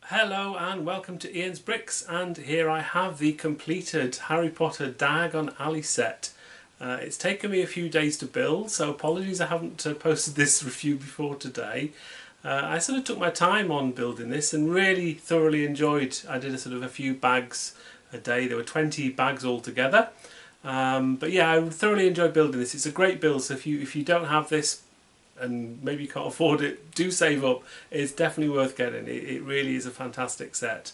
Hello and welcome to Ian's Bricks, and here I have the completed Harry Potter Diagon Alley set. It's taken me a few days to build, so apologies I haven't posted this review before today. I sort of took my time on building this and really thoroughly enjoyed. I did a few bags a day. There were 20 bags altogether. But yeah, I thoroughly enjoyed building this. It's a great build, so if you don't have this and maybe you can't afford it, do save up. It's definitely worth getting. It really is a fantastic set.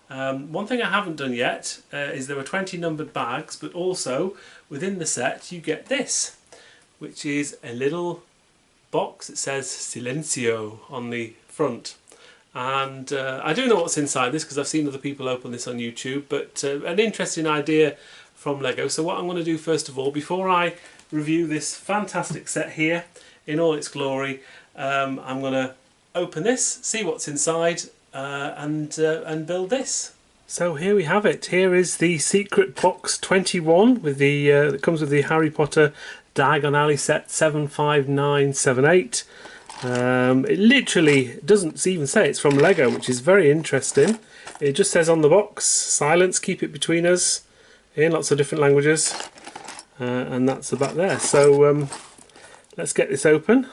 One thing I haven't done yet is there were 20 numbered bags, but also within the set you get this, which is a little box that says Silencio on the front. And I do know what's inside this because I've seen other people open this on YouTube, but an interesting idea from Lego. So what I'm going to do first of all, before I review this fantastic set here in all its glory, I'm going to open this, see what's inside, and build this. So here we have it. Here is the secret box 21 with the that comes with the Harry Potter Diagon Alley set 75978. It literally doesn't even say it's from Lego, which is very interesting. It just says on the box, "Silence, keep it between us," in lots of different languages, and that's about there. So let's get this open.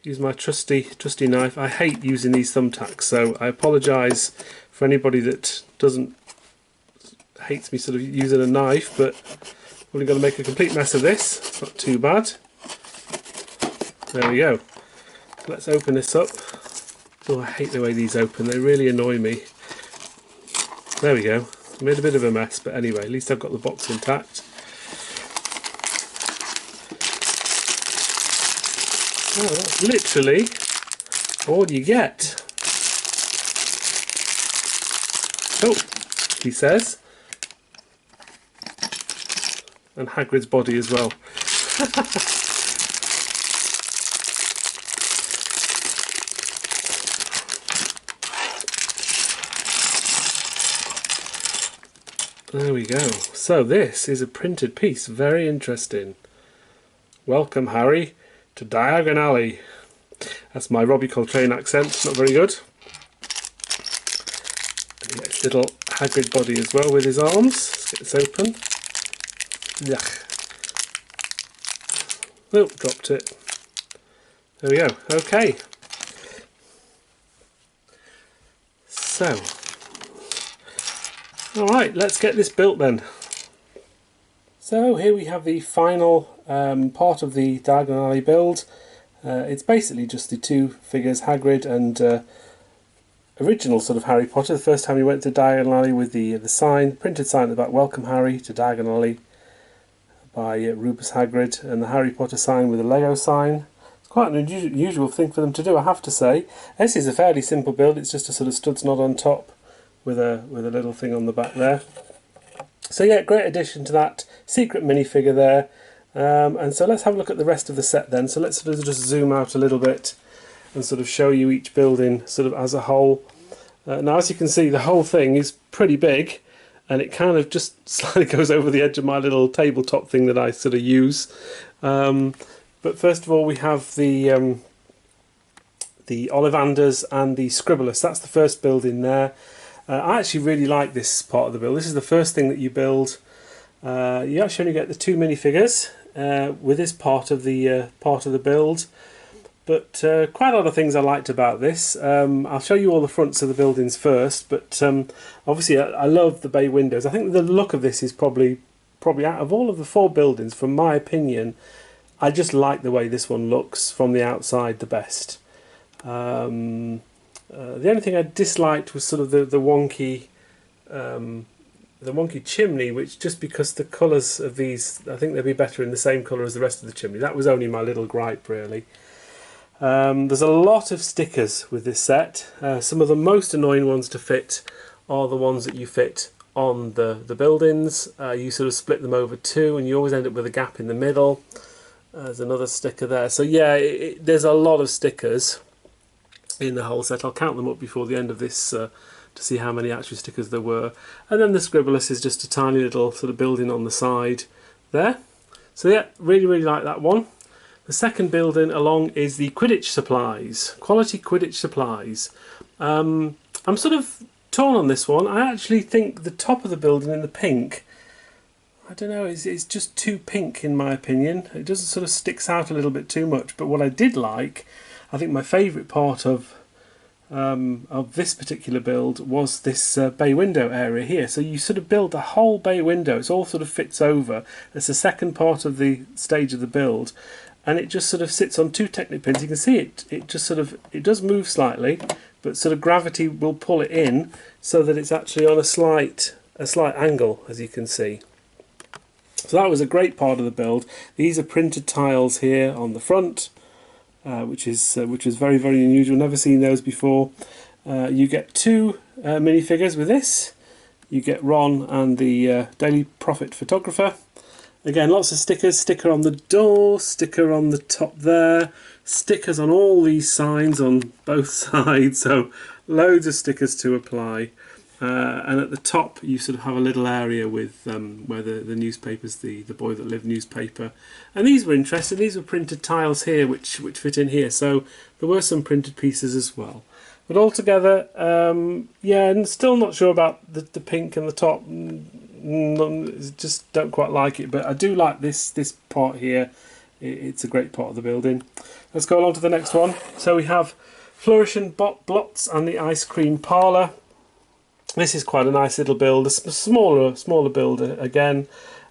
Use my trusty knife. I hate using these thumbtacks, so I apologise for anybody that hates me sort of using a knife, but we're going to make a complete mess of this. It's not too bad. There we go. Let's open this up. Oh, I hate the way these open. They really annoy me. There we go. I made a bit of a mess, but anyway, at least I've got the box intact. Oh, that's literally all you get. Oh, he says. And Hagrid's body as well. There we go. So this is a printed piece. Very interesting. Welcome, Harry, to Diagon Alley. That's my Robbie Coltrane accent. Not very good. And his little Hagrid body as well with his arms. Let's get this open. Yuck. Oh, dropped it. There we go. Okay. So, alright, let's get this built then. So here we have the final part of the Diagon Alley build. It's basically just the two figures, Hagrid and original sort of Harry Potter. The first time he went to Diagon Alley with the sign, printed sign about "Welcome Harry to Diagon Alley" by Rubus Hagrid, and the Harry Potter sign with a Lego sign. It's quite an unusual thing for them to do, I have to say. This is a fairly simple build. It's just a sort of studs knot on top with a little thing on the back there. So yeah, great addition to that secret minifigure there. And so let's have a look at the rest of the set then. So let's sort of just zoom out a little bit and sort of show you each building sort of as a whole. Now as you can see, the whole thing is pretty big, and it kind of just slightly goes over the edge of my little tabletop thing that I sort of use. But first of all, we have the Ollivanders and the Scribblers. That's the first building there. I actually really like this part of the build. This is the first thing that you build. You actually only get the two minifigures with this part of the build, but quite a lot of things I liked about this. I'll show you all the fronts of the buildings first, but obviously I love the bay windows. I think the look of this is probably out of all of the four buildings, from my opinion, I just like the way this one looks from the outside the best. The only thing I disliked was sort of the wonky chimney, which, just because the colours of these, I think they'd be better in the same colour as the rest of the chimney. That was only my little gripe, really. There's a lot of stickers with this set. Some of the most annoying ones to fit are the ones that you fit on the buildings. You sort of split them over two and you always end up with a gap in the middle. There's another sticker there. So yeah, there's a lot of stickers in the whole set. I'll count them up before the end of this to see how many actual stickers there were. And then the Scribblers is just a tiny little sort of building on the side there. So yeah, really like that one. The second building along is the Quidditch supplies, quality Quidditch supplies. I'm sort of torn on this one. I actually think the top of the building in the pink, I don't know, it's just too pink in my opinion. It doesn't sort of sticks out a little bit too much. But what I did like, I think my favourite part of this particular build was this bay window area here. So you sort of build a whole bay window. It's all sort of fits over. It's the second part of the stage of the build, and it just sort of sits on two Technic pins. You can see it. It just sort of, it does move slightly, but sort of gravity will pull it in so that it's actually on a slight angle, as you can see. So that was a great part of the build. These are printed tiles here on the front. Which is very, very unusual. Never seen those before. You get two minifigures with this. You get Ron and the Daily Prophet photographer. Again, lots of stickers. Sticker on the door, sticker on the top there, stickers on all these signs on both sides. So loads of stickers to apply. And at the top you sort of have a little area with where the newspapers, the Boy That Lived newspaper, and these were interesting. These were printed tiles here which fit in here, so there were some printed pieces as well. But altogether, yeah, and still not sure about the pink and the top. Just don't quite like it, but I do like this part here. It's a great part of the building. Let's go along to the next one. So we have Flourish and Blots and the Ice Cream Parlour. This is quite a nice little build, a smaller build again.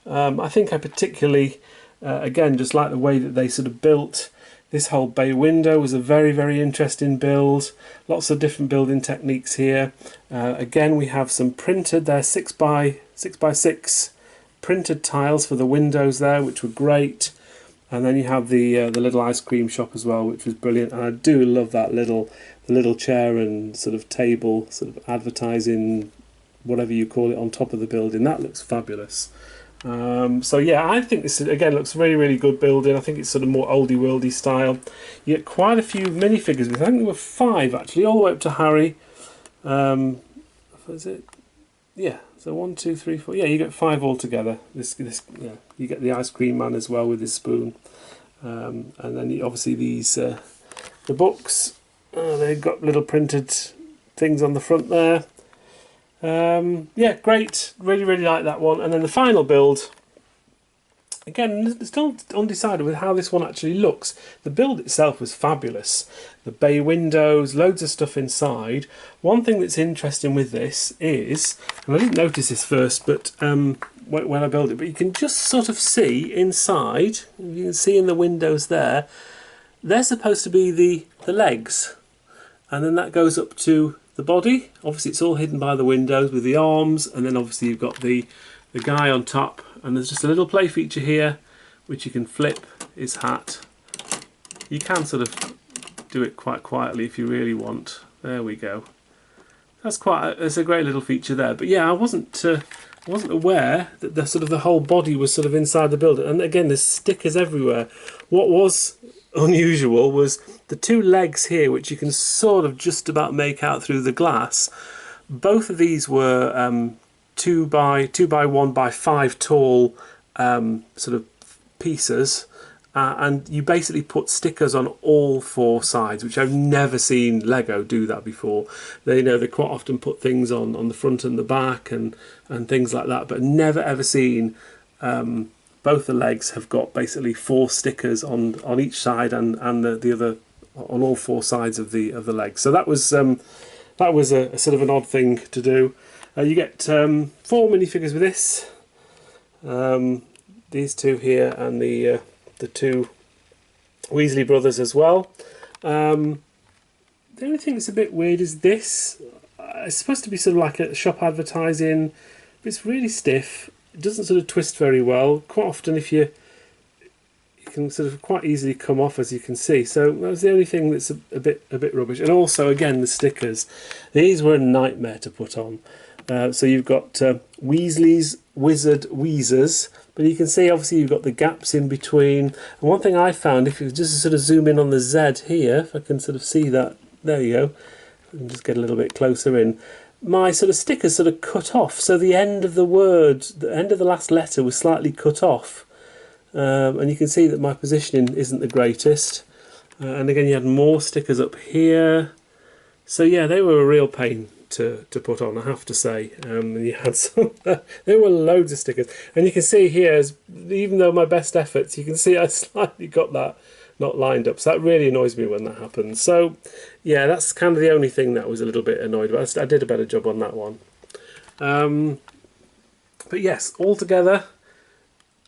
I think I particularly, again, just like the way that they sort of built this whole bay window. Was a very, very interesting build. Lots of different building techniques here. Again, we have some printed, they're 6x6 printed tiles for the windows there, which were great. And then you have the little ice cream shop as well, which was brilliant. And I do love that little chair and sort of table, sort of advertising, whatever you call it, on top of the building. That looks fabulous. So yeah, I think this again looks really, really good building. I think it's sort of more oldie worldy style. You get quite a few minifigures with. I think there were 5 actually, all the way up to Harry. Is it? Yeah. So 1, 2, 3, 4. Yeah, you get 5 altogether. Yeah, you get the ice cream man as well with his spoon, and then obviously these the books. They've got little printed things on the front there. Yeah, great. Really, really like that one. And then the final build. Again, still undecided with how this one actually looks. The build itself was fabulous. The bay windows, loads of stuff inside. One thing that's interesting with this is, and I didn't notice this first, but when I built it, but you can just sort of see inside, you can see in the windows there, they're supposed to be the legs. And then that goes up to the body. Obviously it's all hidden by the windows with the arms, and then obviously you've got the guy on top. And there's just a little play feature here which you can flip his hat. You can sort of do it quite quietly if you really want. There we go. That's a great little feature there. But yeah, I wasn't aware that the whole body was sort of inside the building. And again, there's stickers everywhere. What was unusual was the 2 legs here, which you can sort of just about make out through the glass. Both of these were 2 by 1 by 5 tall sort of pieces, and you basically put stickers on all 4 sides, which I've never seen Lego do that before. They quite often put things on the front and the back and things like that, but never ever seen both the legs have got basically 4 stickers on each side and the other on all 4 sides of the legs. So that was a sort of an odd thing to do. You get 4 minifigures with this. These 2 here and the 2 Weasley brothers as well. The only thing that's a bit weird is this. It's supposed to be sort of like a shop advertising, but it's really stiff. It doesn't sort of twist very well. Quite often if you can sort of quite easily come off, as you can see. So that was the only thing that's a bit rubbish. And also again the stickers. These were a nightmare to put on. So you've got Weasley's Wizard Weezers, but you can see obviously you've got the gaps in between. And one thing I found, if you just sort of zoom in on the Z here, if I can sort of see that, there you go. I can just get a little bit closer in. My sort of stickers sort of cut off, so the end of the word, the end of the last letter was slightly cut off. And you can see that my positioning isn't the greatest. And again, you had more stickers up here. So yeah, they were a real pain to put on, I have to say. And you had some, there were loads of stickers, and you can see here, even though my best efforts, you can see I slightly got that not lined up, so that really annoys me when that happens. So yeah, that's kind of the only thing that was a little bit annoyed about. I did a better job on that one. But yes, altogether,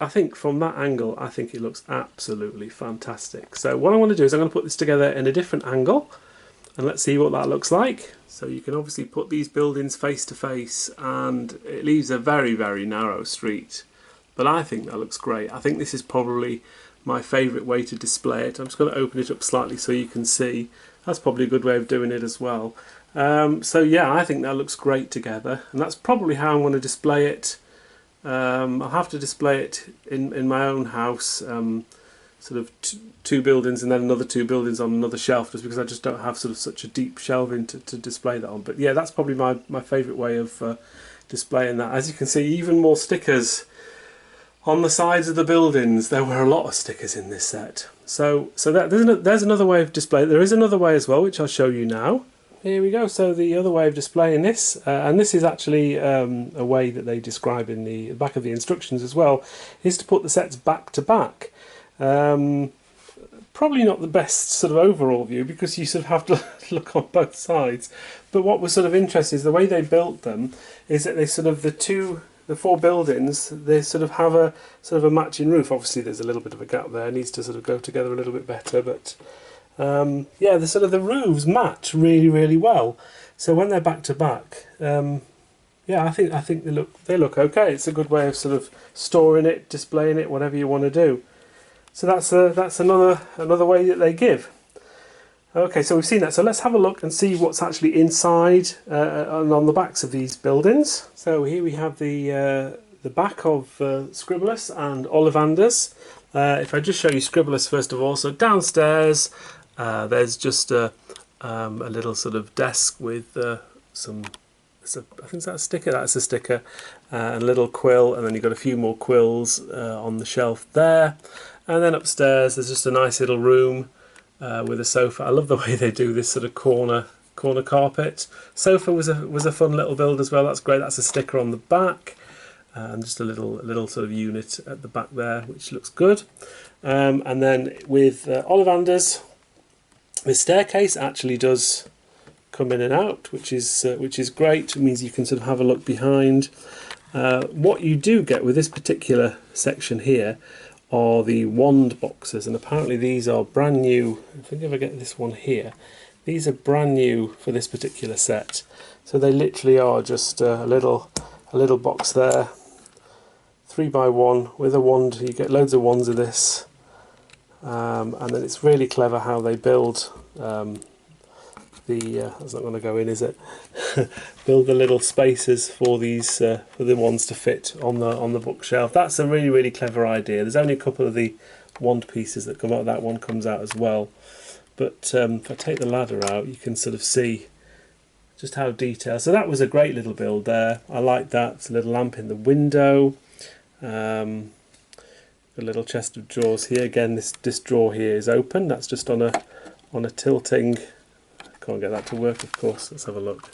I think from that angle, I think it looks absolutely fantastic. So what I want to do is I'm going to put this together in a different angle, and let's see what that looks like. So you can obviously put these buildings face to face, and it leaves a very, very narrow street. But I think that looks great. I think this is probably my favourite way to display it. I'm just going to open it up slightly so you can see. That's probably a good way of doing it as well. So yeah, I think that looks great together, and that's probably how I'm going to display it. I'll have to display it in my own house, sort of two buildings and then another two buildings on another shelf, just because I just don't have sort of such a deep shelving to display that on. But yeah, that's probably my favourite way of displaying that. As you can see, even more stickers on the sides of the buildings. There were a lot of stickers in this set. So there's another way of displaying. There is another way as well, which I'll show you now. Here we go. So the other way of displaying this, and this is actually a way that they describe in the back of the instructions as well, is to put the sets back to back. Probably not the best sort of overall view, because you sort of have to look on both sides. But what was sort of interesting is the way they built them is that they sort of the four buildings, they sort of have a sort of a matching roof. Obviously there's a little bit of a gap there, it needs to sort of go together a little bit better, but yeah, the roofs match really, really well. So when they're back to back, yeah, I think they look okay. It's a good way of sort of storing it, displaying it, whatever you want to do. So that's another way that they give. Okay, so we've seen that. So let's have a look and see what's actually inside and on the backs of these buildings. So here we have the back of Scribblus and Ollivanders. If I just show you Scribblus first of all, so downstairs there's just a little sort of desk with some, I think that's a sticker. That's a sticker, and a little quill, and then you've got a few more quills on the shelf there. And then upstairs there's just a nice little room with a sofa. I love the way they do this sort of corner carpet. Sofa was a fun little build as well. That's great. That's a sticker on the back, and just a little sort of unit at the back there, which looks good. And then with Ollivanders, the staircase actually does come in and out, which is great. It means you can sort of have a look behind. What you do get with this particular section here are the wand boxes, and apparently these are brand new. I think if I get this one here, these are brand new for this particular set. So they literally are just a little box there, 3x1 with a wand. You get loads of wands of this, and then it's really clever how they build that's not going to go in, is it? Build the little spaces for these for the ones to fit on the bookshelf. That's a really, really clever idea. There's only a couple of the wand pieces that come out. That one comes out as well. But if I take the ladder out, you can sort of see just how detailed. So that was a great little build there. I like that. It's a little lamp in the window. A little chest of drawers here. Again, this drawer here is open. That's just on a tilting. Can't get that to work, of course. Let's have a look.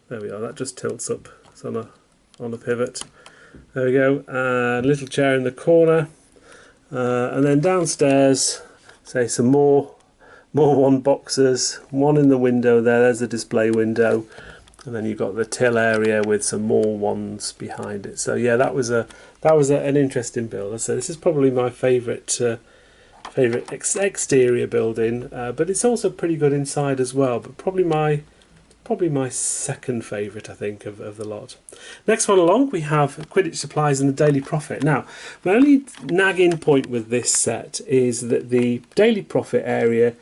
There we are. That just tilts up. It's on a pivot. There we go. And a little chair in the corner. And then downstairs, say some more wand boxes. One in the window there. There's the display window. And then you've got the till area with some more wands behind it. So yeah, that was an interesting build. So this is probably my favourite exterior building, but it's also pretty good inside as well. But probably my second favourite, I think, of the lot. Next one along, we have Quidditch Supplies and the Daily Profit. Now, my only nagging point with this set is that the Daily Profit area,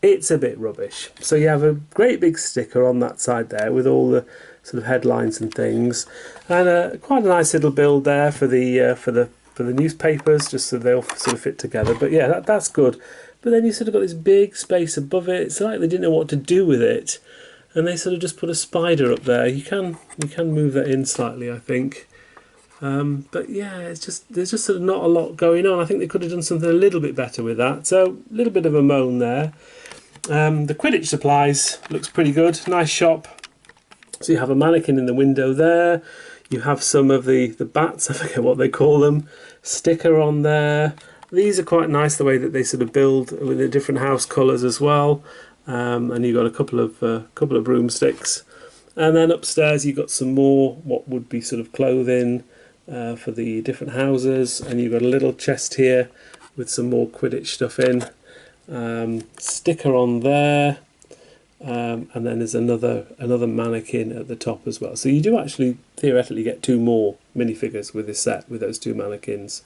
it's a bit rubbish. So you have a great big sticker on that side there with all the sort of headlines and things, and quite a nice little build there for the newspapers, just so they all sort of fit together. But yeah, that's good. But then you sort of got this big space above it. It's like they didn't know what to do with it, and they sort of just put a spider up there. You can move that in slightly, I think. But yeah, there's just sort of not a lot going on. I think they could have done something a little bit better with that. So a little bit of a moan there. The Quidditch Supplies looks pretty good. Nice shop. So you have a mannequin in the window there. You have some of the bats, I forget what they call them, sticker on there. These are quite nice the way that they sort of build with the different house colours as well. And you've got a couple of broomsticks. And then upstairs you've got some more what would be sort of clothing for the different houses. And you've got a little chest here with some more Quidditch stuff in. Sticker on there. And then there's another mannequin at the top as well. So you do actually theoretically get 2 more minifigures with this set, with those 2 mannequins.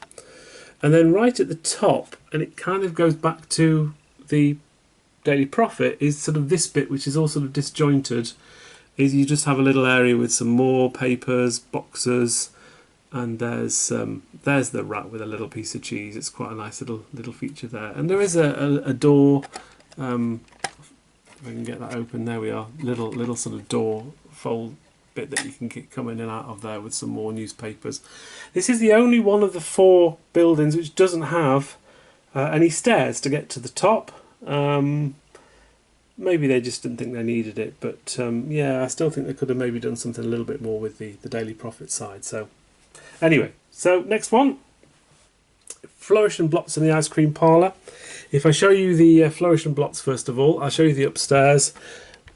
And then right at the top, and it kind of goes back to the Daily Prophet, is sort of this bit, which is all sort of disjointed, is you just have a little area with some more papers, boxes, and there's the rat with a little piece of cheese. It's quite a nice little feature there. And there is a door. If I can get that open, there we are. Little sort of door fold bit that you can come in and out of there with some more newspapers. This is the only one of the 4 buildings which doesn't have any stairs to get to the top. Maybe they just didn't think they needed it, but yeah, I still think they could have maybe done something a little bit more with the Daily Prophet side. So anyway, so next one, Flourish and Blots in the Ice Cream Parlour. If I show you the Flourish and Blots first of all, I'll show you the upstairs.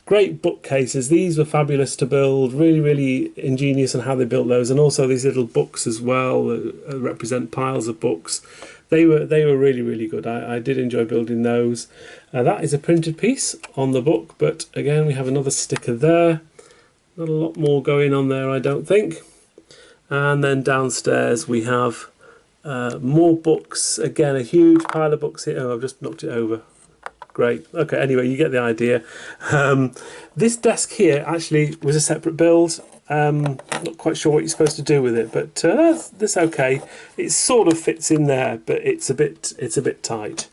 Great bookcases. These were fabulous to build. Really, really ingenious in how they built those, and also these little books as well that represent piles of books. They were really, really good. I did enjoy building those. That is a printed piece on the book, but again we have another sticker there. Not a lot more going on there, I don't think. And then downstairs we have more books. Again, a huge pile of books here. Oh, I've just knocked it over. Great. Okay, anyway, you get the idea. This desk here actually was a separate build. Not quite sure what you're supposed to do with it, but that's okay. It sort of fits in there, but it's a bit tight.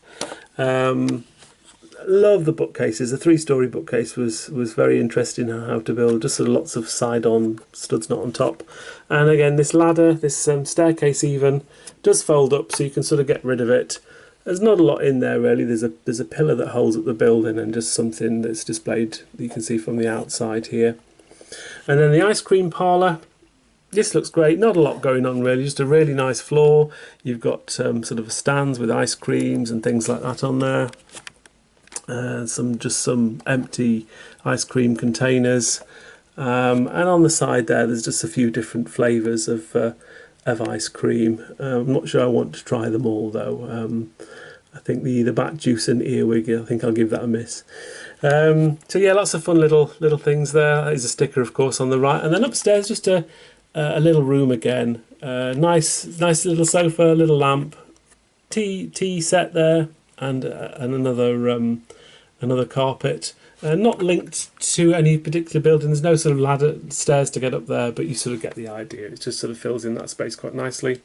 Love the bookcases. The 3-story bookcase was very interesting how to build. Just sort of lots of side-on studs, not on top. And again, this ladder, this staircase even does fold up, so you can sort of get rid of it. There's not a lot in there really. There's a pillar that holds up the building and just something that's displayed that you can see from the outside here. And then the ice cream parlour. This looks great. Not a lot going on really. Just a really nice floor. You've got sort of stands with ice creams and things like that on there. Some empty ice cream containers. And on the side there's just a few different flavours of ice cream. I'm not sure I want to try them all though. I think the bat juice and earwig, I think I'll give that a miss. So yeah, lots of fun little things there. There's a sticker of course on the right, and then upstairs just a little room again. Nice little sofa, little lamp, tea set there, and another carpet. Not linked to any particular building. There's no sort of ladder stairs to get up there, but you sort of get the idea. It just sort of fills in that space quite nicely.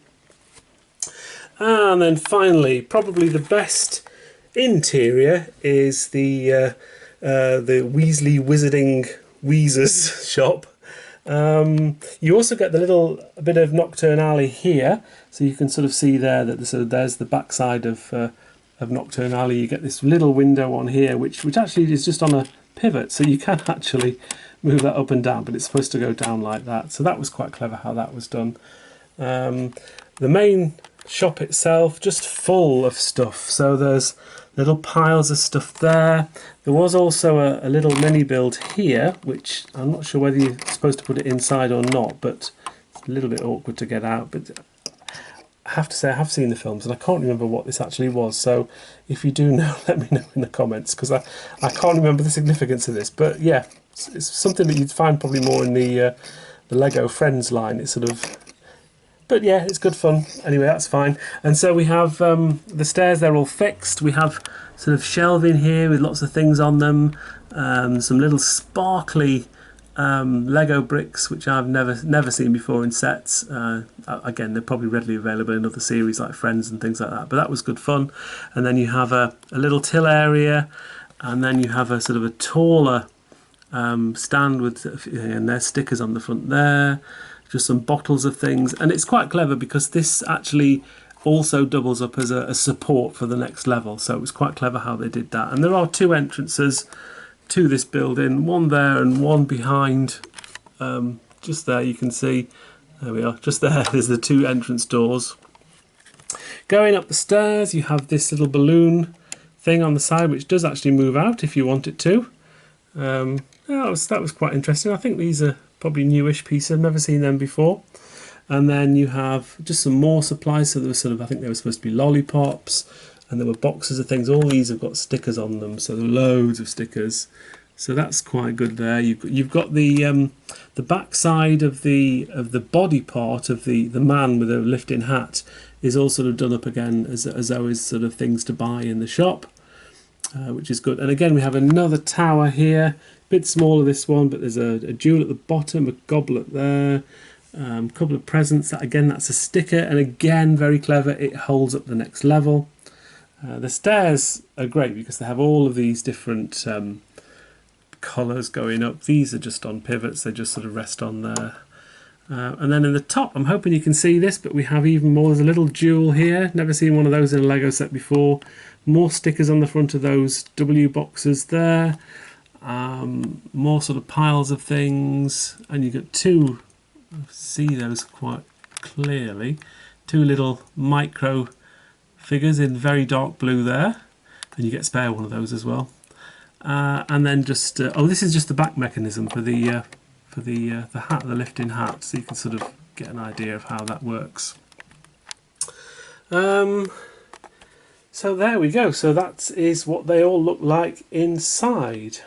And then finally, probably the best interior is the Weasley Wizarding Weezers shop. You also get the little bit of Nocturne Alley here, so you can sort of see there that there's the backside of Nocturne Alley. You get this little window on here, which actually is just on a pivot, so you can actually move that up and down, but it's supposed to go down like that. So that was quite clever how that was done. The main shop itself just full of stuff. So there's little piles of stuff there. There was also a little mini build here, which I'm not sure whether you're supposed to put it inside or not, but it's a little bit awkward to get out. But I have to say I have seen the films and I can't remember what this actually was, so if you do know, let me know in the comments, because I can't remember the significance of this. But yeah, it's something that you'd find probably more in the Lego Friends line. It's sort of, but yeah, it's good fun. Anyway, that's fine. And so we have the stairs, they're all fixed. We have sort of shelving here with lots of things on them. Some little sparkly Lego bricks, which I've never seen before in sets. Again, they're probably readily available in other series like Friends and things like that, but that was good fun. And then you have a little till area, and then you have a sort of a taller stand with, and there's stickers on the front there, just some bottles of things. And it's quite clever because this actually also doubles up as a support for the next level, so it was quite clever how they did that. And there are 2 entrances to this building, one there and one behind just there you can see, there we are, just there, there's the two entrance doors. Going up the stairs you have this little balloon thing on the side which does actually move out if you want it to. That was quite interesting. I think these are probably newish pieces, I've never seen them before. And then you have just some more supplies, so there was sort of, I think they were supposed to be lollipops, and there were boxes of things. All these have got stickers on them, so there are loads of stickers. So that's quite good there. You've got the back side of the body part of the man with a lifting hat is all sort of done up again as always, sort of things to buy in the shop, which is good. And again we have another tower here, a bit smaller this one, but there's a jewel at the bottom, a goblet there, a couple of presents. Again, that's a sticker, and again very clever, it holds up the next level. The stairs are great because they have all of these different colours going up. These are just on pivots, they just sort of rest on there. And then in the top, I'm hoping you can see this, but we have even more. There's a little jewel here, never seen one of those in a Lego set before. More stickers on the front of those W boxes there. More sort of piles of things, and you get two, see those quite clearly, two little micro figures in very dark blue there, and you get spare one of those as well. And then just this is just the back mechanism for the hat, the lifting hat, so you can sort of get an idea of how that works. So there we go. So that is what they all look like inside.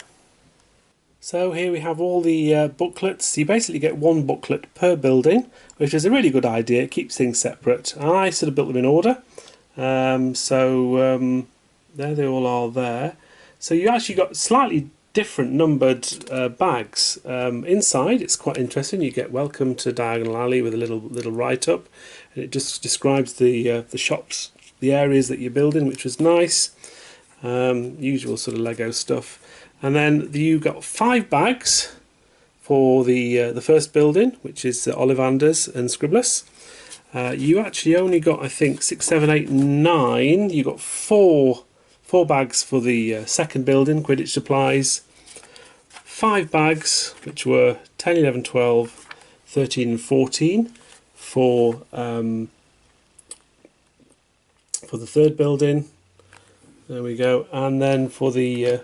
So here we have all the booklets. You basically get one booklet per building, which is a really good idea. It keeps things separate. I sort of built them in order. There they all are there. So you actually got slightly different numbered bags. Inside it's quite interesting. You get welcome to Diagon Alley with a little write-up, and it just describes the shops, the areas that you're building, which was nice. Usual sort of Lego stuff. And then you got 5 bags for the first building, which is Ollivander's and Scribblers. You actually only got, I think, 6, 7, 8, 9. You got four bags for the second building, Quidditch supplies. 5 bags, which were 10, 11, 12, 13 and 14 for the third building. There we go. And then for the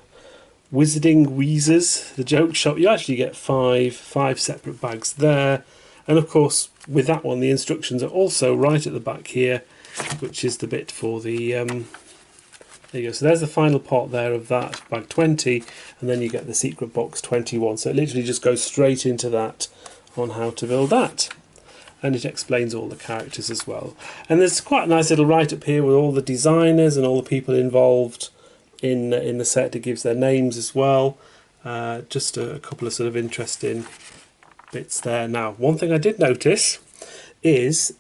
Wizarding Wheezers, the joke shop, you actually get 5 separate bags there. And of course, with that one, the instructions are also right at the back here, which is the bit for the there you go. So there's the final part there of that, bag 20, and then you get the secret box 21. So it literally just goes straight into that on how to build that. And it explains all the characters as well. And there's quite a nice little write-up here with all the designers and all the people involved in the set. It gives their names as well. Just a couple of sort of interesting bits there. Now, one thing I did notice is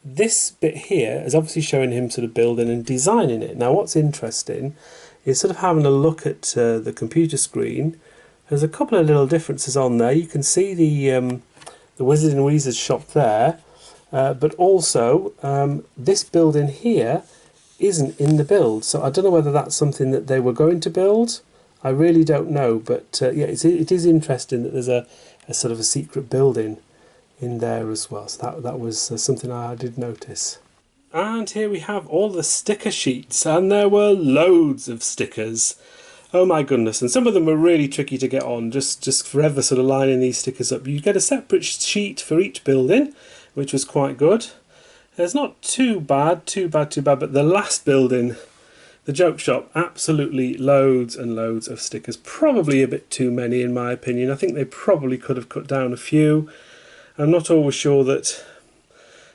this bit here is obviously showing him sort of building and designing it. Now what's interesting is sort of having a look at the computer screen. There's a couple of little differences on there. You can see the Wizard and Weezer's shop there, but also this building here isn't in the build. So I don't know whether that's something that they were going to build. I really don't know, but yeah, it is interesting that there's a sort of a secret building in there as well. So that was something I did notice. And here we have all the sticker sheets, and there were loads of stickers. Oh my goodness, and some of them were really tricky to get on, just forever sort of lining these stickers up. You get a separate sheet for each building, which was quite good. It's not too bad, but the last building, the joke shop, absolutely loads and loads of stickers. Probably a bit too many in my opinion. I think they probably could have cut down a few. I'm not always sure that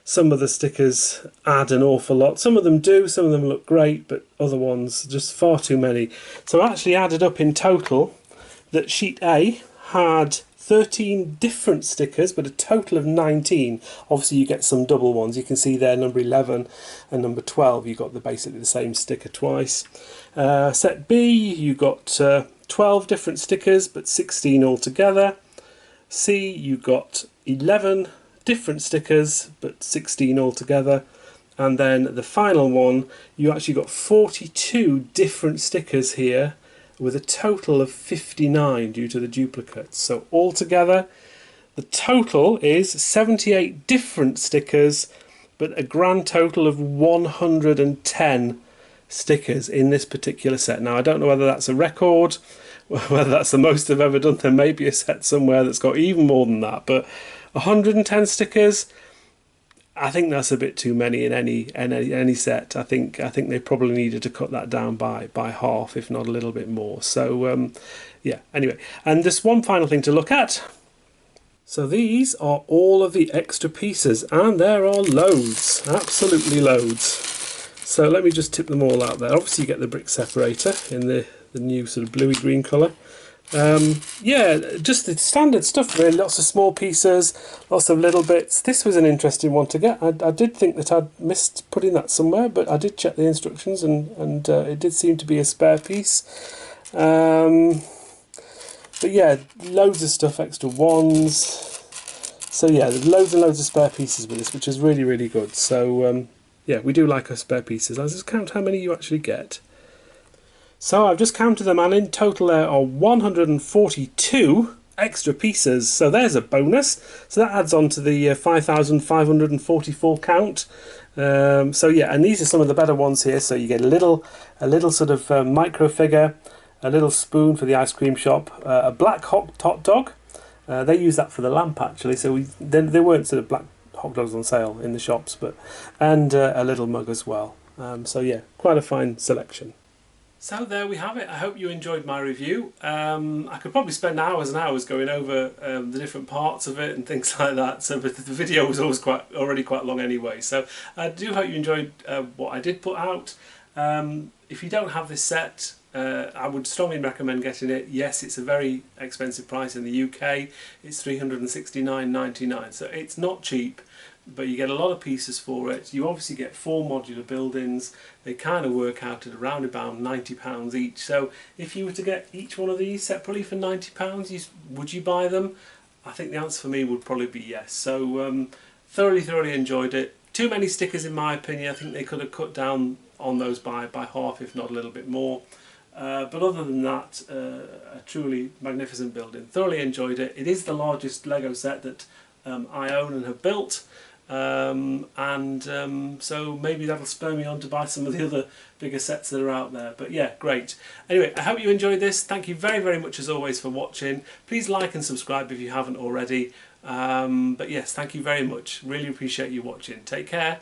some of the stickers add an awful lot. Some of them do, some of them look great, but other ones just far too many. So I actually added up in total that sheet A had 13 different stickers, but a total of 19. Obviously you get some double ones. You can see there number 11 and number 12. You got basically the same sticker twice. Set B, you got 12 different stickers, but 16 altogether. C, you got 11 different stickers, but 16 altogether. And then the final one, you actually got 42 different stickers here, with a total of 59 due to the duplicates. So altogether, The total is 78 different stickers, but a grand total of 110 stickers in this particular set. Now I don't know whether that's a record, whether that's the most I've ever done. There may be a set somewhere that's got even more than that, but 110 stickers, I think that's a bit too many in any set. I think they probably needed to cut that down by half, if not a little bit more. So yeah, anyway, and just one final thing to look at. So these are all of the extra pieces, and there are loads, absolutely loads. So let me just tip them all out there. Obviously you get the brick separator in the new sort of bluey green colour. Yeah, just the standard stuff really, lots of small pieces, lots of little bits. This was an interesting one to get. I did think that I'd missed putting that somewhere, but I did check the instructions, and it did seem to be a spare piece. But yeah, loads of stuff, extra wands. So yeah, there's loads and loads of spare pieces with this, which is really, really good. So yeah, we do like our spare pieces. Let's just count how many you actually get. So I've just counted them, and in total there are 142 extra pieces. So there's a bonus. So that adds on to the 5,544 count. So yeah, and these are some of the better ones here. So you get a little sort of micro figure, a little spoon for the ice cream shop, a black hot dog. They use that for the lamp actually. So there weren't sort of black hot dogs on sale in the shops, and a little mug as well. So yeah, quite a fine selection. So there we have it. I hope you enjoyed my review. I could probably spend hours and hours going over the different parts of it and things like that. So but the video was already quite long anyway. So I do hope you enjoyed what I did put out. If you don't have this set, I would strongly recommend getting it. Yes, it's a very expensive price in the UK. It's £369.99, so it's not cheap, but you get a lot of pieces for it. You obviously get 4 modular buildings. They kind of work out at around about £90 each. So if you were to get each one of these separately for £90, would you buy them? I think the answer for me would probably be yes. So thoroughly enjoyed it. Too many stickers in my opinion. I think they could have cut down on those by half, if not a little bit more. But other than that, a truly magnificent building. Thoroughly enjoyed it. It is the largest Lego set that I own and have built, so maybe that'll spur me on to buy some of the other bigger sets that are out there. But yeah, great. Anyway, I hope you enjoyed this. Thank you very much as always for watching. Please like and subscribe if you haven't already. But yes, thank you very much. Really appreciate you watching. Take care.